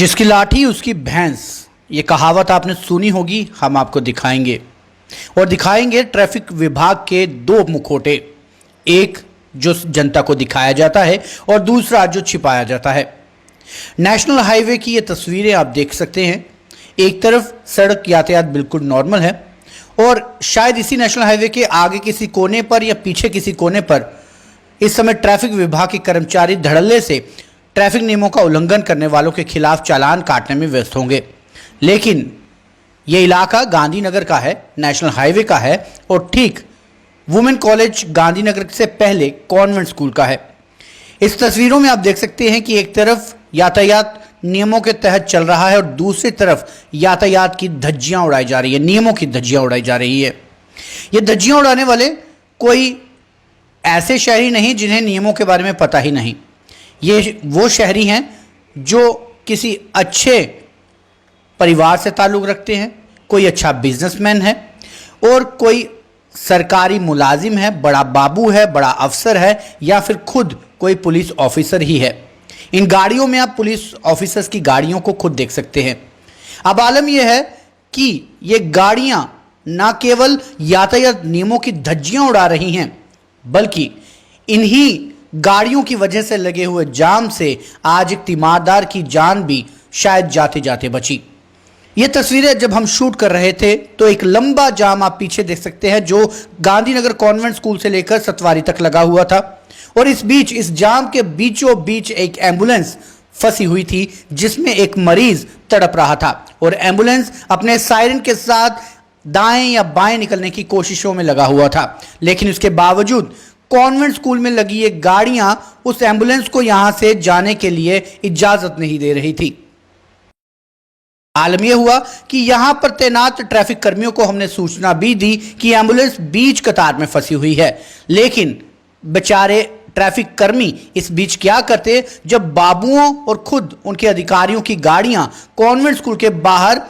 जिसकी लाठी उसकी भैंस, ये कहावत आपने सुनी होगी। हम आपको दिखाएंगे और दिखाएंगे ट्रैफिक विभाग के दो मुखौटे, एक जो जनता को दिखाया जाता है और दूसरा जो छिपाया जाता है। नेशनल हाईवे की ये तस्वीरें आप देख सकते हैं। एक तरफ सड़क यातायात बिल्कुल नॉर्मल है और शायद इसी नेशनल हाईवे के आगे किसी कोने पर या पीछे किसी कोने पर इस समय ट्रैफिक विभाग के कर्मचारी धड़ल्ले से ट्रैफिक नियमों का उल्लंघन करने वालों के खिलाफ चालान काटने में व्यस्त होंगे। लेकिन ये इलाका गांधीनगर का है, नेशनल हाईवे का है और ठीक वुमेन कॉलेज गांधीनगर से पहले कॉन्वेंट स्कूल का है। इस तस्वीरों में आप देख सकते हैं कि एक तरफ यातायात नियमों के तहत चल रहा है और दूसरी तरफ यातायात की धज्जियां उड़ाई जा रही है, नियमों की धज्जियां उड़ाई जा रही है। ये धज्जियां उड़ाने वाले कोई ऐसे शहरी नहीं जिन्हें नियमों के बारे में पता ही नहीं। ये वो शहरी हैं जो किसी अच्छे परिवार से ताल्लुक़ रखते हैं, कोई अच्छा बिजनेसमैन है और कोई सरकारी मुलाजिम है, बड़ा बाबू है, बड़ा अफसर है या फिर खुद कोई पुलिस ऑफिसर ही है। इन गाड़ियों में आप पुलिस ऑफिसर्स की गाड़ियों को खुद देख सकते हैं। अब आलम यह है कि ये गाड़ियां ना केवल यातायात नियमों की धज्जियां उड़ा रही हैं, बल्कि इन्हीं गाड़ियों की वजह से लगे हुए जाम से आज एक तीमारदार की जान भी शायद जाते जाते बची। ये तस्वीरें जब हम शूट कर रहे थे तो एक लंबा जाम आप पीछे देख सकते हैं जो गांधीनगर कॉन्वेंट स्कूल से लेकर सतवारी तक लगा हुआ था और इस बीच इस जाम के बीचों बीच एक एम्बुलेंस फंसी हुई थी जिसमें एक मरीज तड़प रहा था और एम्बुलेंस अपने सायरन के साथ दाएं या बाएं निकलने की कोशिशों में लगा हुआ था। लेकिन उसके बावजूद कॉन्वेंट स्कूल में लगी ये गाड़ियां उस एम्बुलेंस को यहां से जाने के लिए इजाजत नहीं दे रही थी। आलम यह हुआ कि यहां पर तैनात ट्रैफिक कर्मियों को हमने सूचना भी दी कि एम्बुलेंस बीच कतार में फंसी हुई है, लेकिन बेचारे ट्रैफिक कर्मी इस बीच क्या करते, जब बाबुओं और खुद उनके अधिकारियों की गाड़ियां कॉन्वेंट स्कूल के बाहर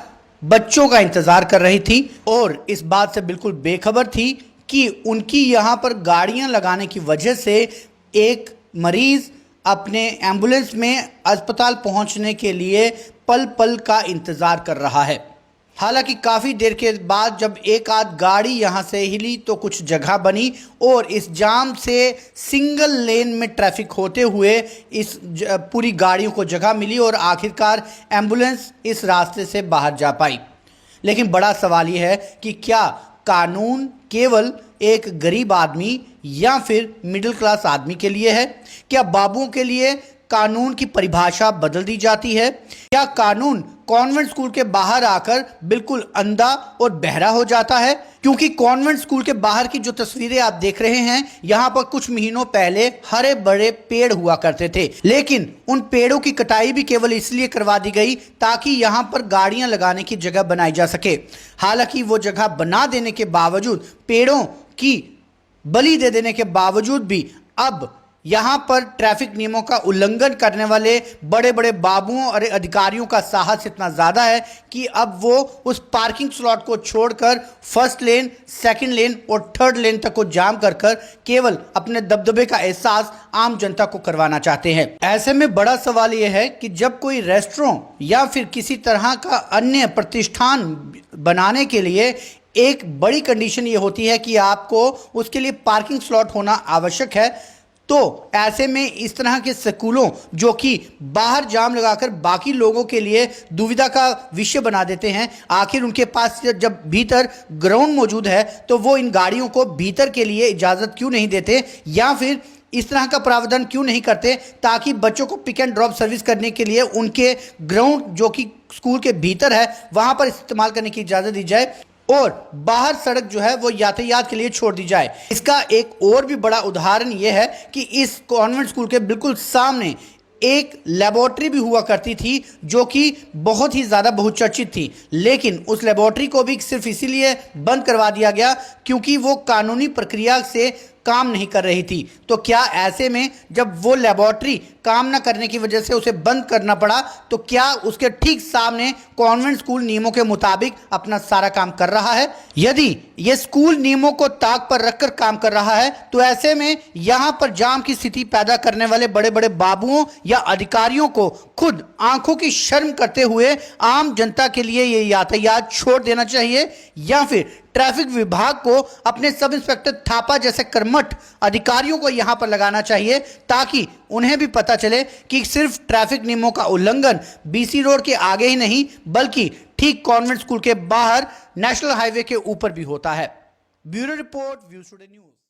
बच्चों का इंतजार कर रही थी और इस बात से बिल्कुल बेखबर थी कि उनकी यहां पर गाड़ियां लगाने की वजह से एक मरीज अपने एम्बुलेंस में अस्पताल पहुंचने के लिए पल पल का इंतजार कर रहा है। हालांकि काफ़ी देर के बाद जब एक आध गाड़ी यहां से हिली तो कुछ जगह बनी और इस जाम से सिंगल लेन में ट्रैफिक होते हुए इस पूरी गाड़ियों को जगह मिली और आखिरकार एम्बुलेंस इस रास्ते से बाहर जा पाई। लेकिन बड़ा सवाल यह है कि क्या कानून केवल एक गरीब आदमी या फिर मिडिल क्लास आदमी के लिए है? क्या बाबुओं के लिए कानून की परिभाषा बदल दी जाती है? क्या कानून कॉन्वेंट स्कूल के बाहर आकर बिल्कुल अंधा और बहरा हो जाता है? क्योंकि कॉन्वेंट स्कूल के बाहर की जो तस्वीरें आप देख रहे हैं, यहां पर कुछ महीनों पहले हरे बड़े पेड़ हुआ करते थे, लेकिन उन पेड़ों की कटाई भी केवल इसलिए करवा दी गई ताकि यहां पर गाड़ियां लगाने की जगह बनाई जा सके। हालांकि वो जगह बना देने के बावजूद, पेड़ों की बलि दे देने के बावजूद भी अब यहां पर ट्रैफिक नियमों का उल्लंघन करने वाले बड़े बड़े बाबुओं और अधिकारियों का साहस इतना ज़्यादा है कि अब वो उस पार्किंग स्लॉट को छोड़कर फर्स्ट लेन, सेकंड लेन और थर्ड लेन तक को जाम कर केवल अपने दबदबे का एहसास आम जनता को करवाना चाहते हैं। ऐसे में बड़ा सवाल यह है कि जब कोई रेस्टोरेंट या फिर किसी तरह का अन्य प्रतिष्ठान बनाने के लिए एक बड़ी कंडीशन ये होती है कि आपको उसके लिए पार्किंग स्लॉट होना आवश्यक है, तो ऐसे में इस तरह के स्कूलों जो कि बाहर जाम लगाकर बाकी लोगों के लिए दुविधा का विषय बना देते हैं, आखिर उनके पास जब भीतर ग्राउंड मौजूद है तो वो इन गाड़ियों को भीतर के लिए इजाज़त क्यों नहीं देते या फिर इस तरह का प्रावधान क्यों नहीं करते ताकि बच्चों को पिक एंड ड्रॉप सर्विस करने के लिए उनके ग्राउंड जो कि स्कूल के भीतर है वहाँ पर इस्तेमाल करने की इजाज़त दी जाए और बाहर सड़क जो है वो यातायात के लिए छोड़ दी जाए। इसका एक और भी बड़ा उदाहरण यह है कि इस कॉन्वेंट स्कूल के बिल्कुल सामने एक लेबोरेटरी भी हुआ करती थी जो कि बहुत ही ज़्यादा बहुचर्चित थी, लेकिन उस लेबोरेटरी को भी सिर्फ इसीलिए बंद करवा दिया गया क्योंकि वो कानूनी प्रक्रिया से काम नहीं कर रही थी। तो क्या ऐसे में जब वो लेबोरेटरी काम न करने की वजह से उसे बंद करना पड़ा, तो क्या उसके ठीक सामने कॉन्वेंट स्कूल नियमों के मुताबिक अपना सारा काम कर रहा है? यदि ये स्कूल नियमों को ताक पर रखकर काम कर रहा है, तो ऐसे में यहां पर जाम की स्थिति पैदा करने वाले बड़े बड़े बाबुओं या अधिकारियों को खुद आंखों की शर्म करते हुए आम जनता के लिए ये यातायात छोड़ देना चाहिए, या फिर ट्रैफिक विभाग को अपने सब इंस्पेक्टर थापा जैसे कर्मठ अधिकारियों को यहां पर लगाना चाहिए, ताकि उन्हें भी पता चले कि सिर्फ ट्रैफिक नियमों का उल्लंघन बीसी रोड के आगे ही नहीं, बल्कि ठीक कॉन्वेंट स्कूल के बाहर नेशनल हाईवे के ऊपर भी होता है। Bureau report, views today news.